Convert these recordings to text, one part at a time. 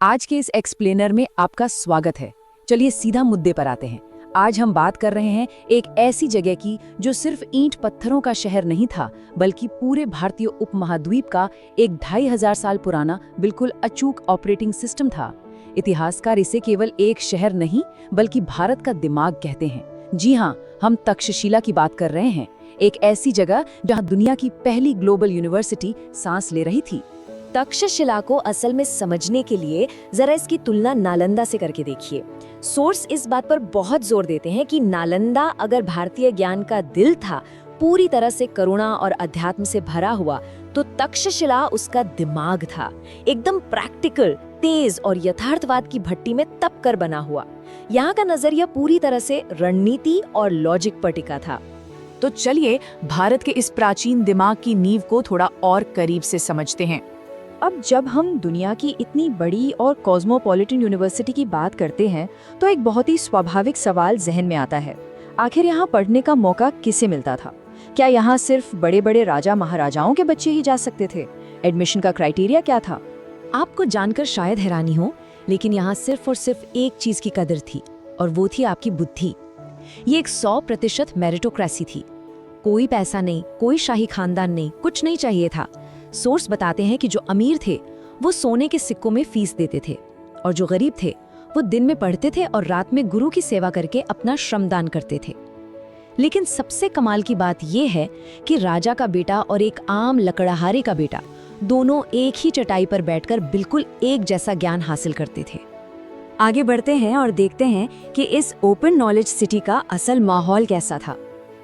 आज के इस एक्सप्लेनर में आपका स्वागत है। चलिए सीधा मुद्दे पर आते हैं। आज हम बात कर रहे हैं एक ऐसी जगह की जो सिर्फ ईंट पत्थरों का शहर नहीं था, बल्कि पूरे भारतीय उपमहाद्वीप का एक 2500 साल पुराना बिल्कुल अचूक ऑपरेटिंग सिस्टम था। इतिहासकार इसे केवल एक शहर नहीं बल्कि भारत का दिमाग कहते हैं। जी हाँ, हम तक्षशिला की बात कर रहे हैं, एक ऐसी जगह जहाँ दुनिया की पहली ग्लोबल यूनिवर्सिटी सांस ले रही थी। तक्षशिला को असल में समझने के लिए जरा इसकी तुलना नालंदा से करके देखिए। सोर्स इस बात पर बहुत जोर देते हैं कि नालंदा अगर भारतीय ज्ञान का दिल था, पूरी तरह से करुणा और अध्यात्म से भरा हुआ, तो तक्षशिला उसका दिमाग था, एकदम प्रैक्टिकल, तेज और यथार्थवाद की भट्टी में तप कर बना हुआ। यहाँ का नजरिया पूरी तरह से रणनीति और लॉजिक पर टिका था। तो चलिए भारत के इस प्राचीन दिमाग की नींव को थोड़ा और करीब से समझते हैं। अब जब हम दुनिया की इतनी बड़ी और कॉस्मोपॉलिटन यूनिवर्सिटी की बात करते हैं, तो एक बहुत ही स्वाभाविक सवाल जहन में आता है, आखिर यहाँ पढ़ने का मौका किसे मिलता था? क्या यहाँ सिर्फ बड़े बड़े राजा महाराजाओं के बच्चे ही जा सकते थे? एडमिशन का क्राइटेरिया क्या था? आपको जानकर शायद हैरानी हो, लेकिन यहाँ सिर्फ और सिर्फ एक चीज की कदर थी, और वो थी आपकी बुद्धि। ये एक 100% मेरिटोक्रेसी थी। कोई पैसा नहीं, कोई शाही खानदान नहीं, कुछ नहीं चाहिए था। सोर्स बताते हैं कि जो अमीर थे वो सोने के सिक्कों में फीस देते थे, और जो गरीब थे वो दिन में पढ़ते थे और रात में गुरु की सेवा करके अपना श्रमदान करते थे। लेकिन सबसे कमाल की बात यह है कि राजा का बेटा और एक आम लकड़हारे का बेटा दोनों एक ही चटाई पर बैठकर बिल्कुल एक जैसा ज्ञान हासिल करते थे। आगे बढ़ते हैं और देखते हैं कि इस ओपन नॉलेज सिटी का असल माहौल कैसा था।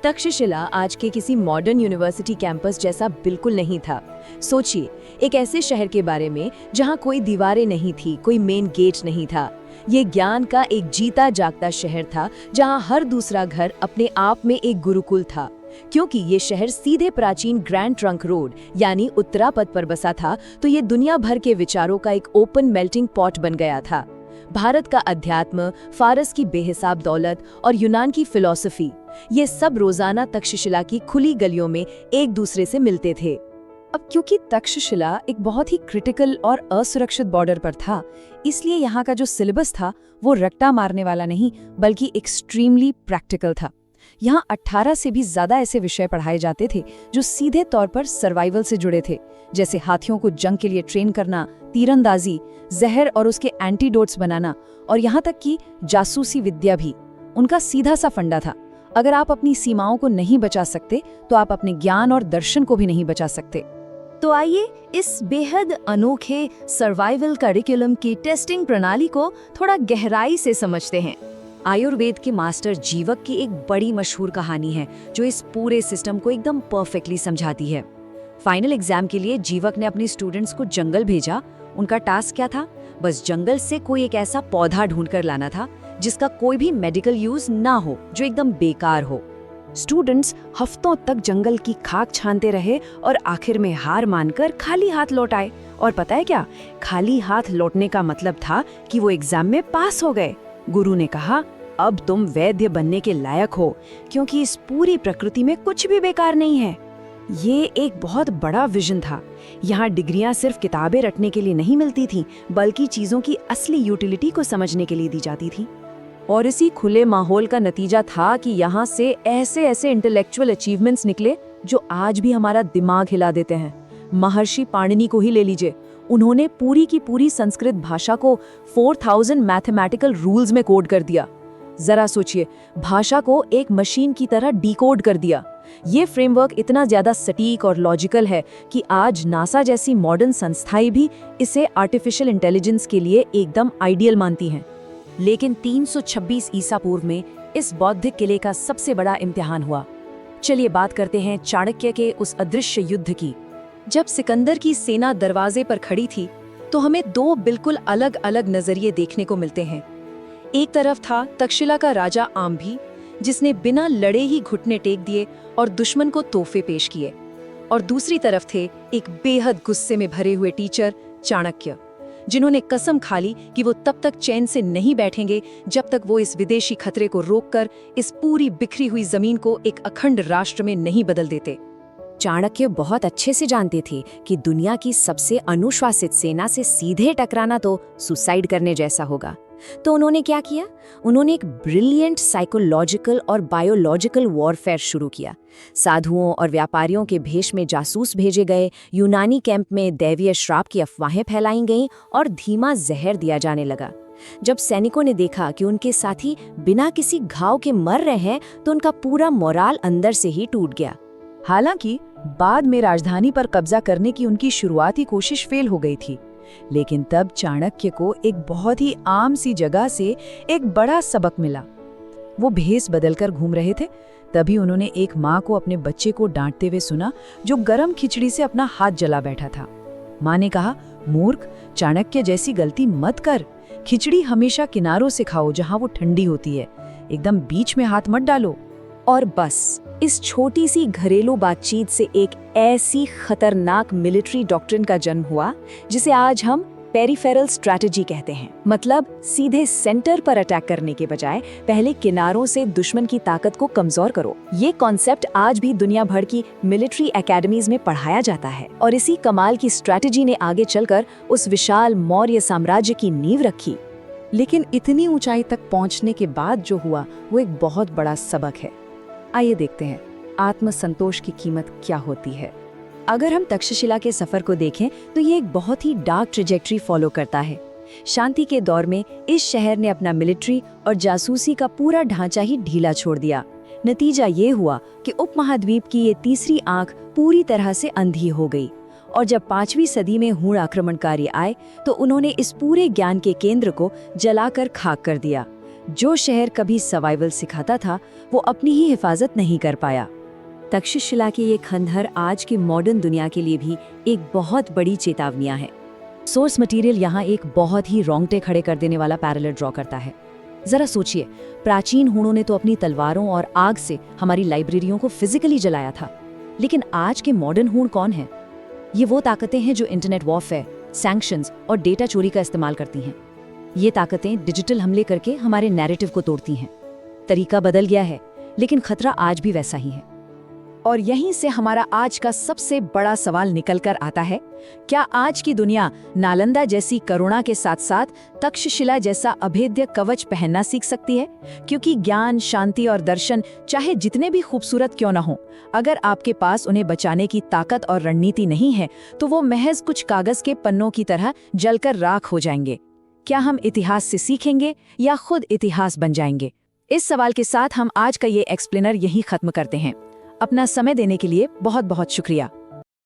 तक्षशिला आज के किसी मॉडर्न यूनिवर्सिटी कैंपस जैसा बिल्कुल नहीं था। सोचिए, एक ऐसे शहर के बारे में जहां कोई दीवारें नहीं थी, कोई मेन गेट नहीं था। ये ज्ञान का एक जीता जागता शहर था, जहां हर दूसरा घर अपने आप में एक गुरुकुल था। क्योंकि ये शहर सीधे प्राचीन ग्रैंड ट्रंक रोड यानी उत्तरापथ पर बसा था, तो ये दुनिया भर के विचारों का एक ओपन मेल्टिंग पॉट बन गया था। भारत का अध्यात्म, फारस की बेहिसाब दौलत और यूनान की फिलॉसफी, ये सब रोजाना तक्षशिला की खुली गलियों में एक दूसरे से मिलते थे। अब क्योंकि तक्षशिला एक बहुत ही क्रिटिकल और असुरक्षित बॉर्डर पर था, इसलिए यहाँ का जो सिलेबस था वो रट्टा मारने वाला नहीं बल्कि एक्सट्रीमली प्रैक्टिकल था। यहाँ 18 से भी ज्यादा ऐसे विषय पढ़ाए जाते थे जो सीधे तौर पर सर्वाइवल से जुड़े थे, जैसे हाथियों को जंग के लिए ट्रेन करना, तीरंदाजी, जहर और उसके एंटीडोट्स बनाना, और यहाँ तक कि जासूसी विद्या भी उनका सीधा सा फंडा था। अगर आप अपनी सीमाओं को नहीं बचा सकते तो आप अपने ज्ञान और दर्शन को भी नहीं बचा सकते। तो आइए इस बेहद अनोखे सर्वाइवल करिकुलम की टेस्टिंग प्रणाली को थोड़ा गहराई से समझते हैं। आयुर्वेद के मास्टर जीवक की एक बड़ी मशहूर कहानी है जो इस पूरे सिस्टम को एकदम परफेक्टली समझाती है। फाइनल एग्जाम के लिए जीवक ने अपने स्टूडेंट्स को जंगल भेजा। उनका टास्क क्या था? बस जंगल से कोई एक ऐसा पौधा ढूंढकर लाना था जिसका कोई भी मेडिकल यूज ना हो, जो एकदम बेकार हो। स्टूडेंट्स हफ्तों तक जंगल की खाक छानते रहे और आखिर में हार मानकर खाली हाथ लौट आए। और पता है क्या? खाली हाथ लौटने का मतलब था कि वो एग्जाम में पास हो गए। गुरु ने कहा, अब तुम वैद्य बनने के लायक हो, क्योंकि इस पूरी प्रकृति में कुछ भी बेकार नहीं है। ये एक बहुत बड़ा विजन था। यहाँ डिग्रियां सिर्फ किताबें रटने के लिए नहीं मिलती थीं, बल्कि चीजों की असली यूटिलिटी को समझने के लिए दी जाती थी। और इसी खुले माहौल का नतीजा था कि यहाँ से ऐसे ऐसे इंटेलेक्चुअल अचीवमेंट्स निकले जो आज भी हमारा दिमाग हिला देते हैं। महर्षि पाणिनि को ही ले लीजिए, उन्होंने पूरी की पूरी संस्कृत भाषा को 4000 मैथमेटिकल रूल्स में कोड कर दिया। जरा सोचिए, भाषा को एक मशीन की तरह डिकोड कर दिया। ये फ्रेमवर्क इतना ज्यादा सटीक और लॉजिकल है कि आज नासा जैसी मॉडर्न संस्थाएं भी इसे आर्टिफिशियल इंटेलिजेंस के लिए एकदम आइडियल मानती हैं। लेकिन 326 ईसा पूर्व में इस बौद्धिक किले का सबसे बड़ा इम्तिहान हुआ। चलिए बात करते हैं चाणक्य के उस अदृश्य युद्ध की। जब सिकंदर की सेना दरवाजे पर खड़ी थी तो हमें दो बिल्कुल अलग अलग नजरिए देखने को मिलते हैं। एक तरफ था तक्षशिला का राजा आम्भी, जिसने बिना लड़े ही घुटने टेक दिए और दुश्मन को तोहफे पेश किए, और दूसरी तरफ थे एक बेहद गुस्से में भरे हुए टीचर चाणक्य, जिन्होंने कसम खा ली कि वो तब तक चैन से नहीं बैठेंगे जब तक वो इस विदेशी खतरे को रोककर इस पूरी बिखरी हुई जमीन को एक अखंड राष्ट्र में नहीं बदल देते। चाणक्य बहुत अच्छे से जानते थे कि दुनिया की सबसे अनुशासित सेना से सीधे टकराना तो सुसाइड करने जैसा होगा। तो उन्होंने क्या किया? उन्होंने एक ब्रिलियंट साइकोलॉजिकल और बायोलॉजिकल वॉरफेयर शुरू किया। साधुओं और व्यापारियों के भेष में जासूस भेजे गए, यूनानी कैंप में दैवीय श्राप की अफवाहें फैलाई गईं और धीमा जहर दिया जाने लगा। जब सैनिकों ने देखा कि उनके साथी बिना किसी घाव के मर रहे हैं तो उनका पूरा मोराल अंदर से ही टूट गया। हालांकि बाद में राजधानी पर कब्जा करने की उनकी शुरुआती कोशिश फेल हो गई थी, लेकिन तब चाणक्य को एक बहुत ही आम सी जगह से एक बड़ा सबक मिला। वो भेष बदलकर घूम रहे थे, तभी उन्होंने एक माँ को अपने बच्चे को डांटते हुए सुना जो गरम खिचड़ी से अपना हाथ जला बैठा था। माँ ने कहा, मूर्ख, चाणक्य जैसी गलती मत कर। खिचड़ी हमेशा किनारों से खाओ जहाँ वो ठंडी होती है, एकदम बीच में हाथ मत डालो। और बस इस छोटी सी घरेलू बातचीत से एक ऐसी खतरनाक मिलिट्री डॉक्ट्रिन का जन्म हुआ जिसे आज हम पेरिफेरल स्ट्रैटेजी कहते हैं। मतलब सीधे सेंटर पर अटैक करने के बजाय पहले किनारों से दुश्मन की ताकत को कमजोर करो। ये कॉन्सेप्ट आज भी दुनिया भर की मिलिट्री एकेडमीज में पढ़ाया जाता है और इसी कमाल की स्ट्रैटेजी ने आगे चलकर उस विशाल मौर्य साम्राज्य की नींव रखी। लेकिन इतनी ऊंचाई तक पहुंचने के बाद जो हुआ वो एक बहुत बड़ा सबक है। आइए देखते हैं आत्मसंतोष की कीमत क्या होती है। अगर हम तक्षशिला के सफर को देखें तो ये एक बहुत ही डार्क ट्रेजेक्ट्री फॉलो करता है। शांति के दौर में इस शहर ने अपना मिलिट्री और जासूसी का पूरा ढांचा ही ढीला छोड़ दिया। नतीजा ये हुआ कि उपमहाद्वीप की ये तीसरी आंख पूरी तरह से अंधी हो गई और जब 5वीं सदी में हूण आक्रमणकारी आए तो उन्होंने इस पूरे ज्ञान के केंद्र को जलाकर खाक कर दिया। जो शहर कभी सर्वाइवल सिखाता था वो अपनी ही हिफाजत नहीं कर पाया। तक्षशिला की ये खंडहर आज की मॉडर्न दुनिया के लिए भी एक बहुत बड़ी चेतावनियां है। सोर्स मटेरियल यहाँ एक बहुत ही रोंगटे खड़े कर देने वाला पैरेलल ड्रॉ करता है। जरा सोचिए, प्राचीन हूणों ने तो अपनी तलवारों और आग से हमारी लाइब्रेरियों को फिजिकली जलाया था, लेकिन आज के मॉडर्न हूण कौन है? ये वो ताकतें हैं जो इंटरनेट वॉरफेयर, सैंक्शंस और डेटा चोरी का इस्तेमाल करती हैं। ये ताकतें डिजिटल हमले करके हमारे नैरेटिव को तोड़ती हैं। तरीका बदल गया है, लेकिन खतरा आज भी वैसा ही है। और यहीं से हमारा आज का सबसे बड़ा सवाल निकल कर आता है, क्या आज की दुनिया नालंदा जैसी करुणा के साथ साथ तक्षशिला जैसा अभेद्य कवच पहनना सीख सकती है? क्योंकि ज्ञान, शांति और दर्शन चाहे जितने भी खूबसूरत क्यों न हो, अगर आपके पास उन्हें बचाने की ताकत और रणनीति नहीं है तो वो महज कुछ कागज के पन्नों की तरह जलकर राख हो जाएंगे। क्या हम इतिहास से सीखेंगे या खुद इतिहास बन जाएंगे? इस सवाल के साथ हम आज का ये एक्सप्लेनर यहीं खत्म करते हैं। अपना समय देने के लिए बहुत बहुत शुक्रिया।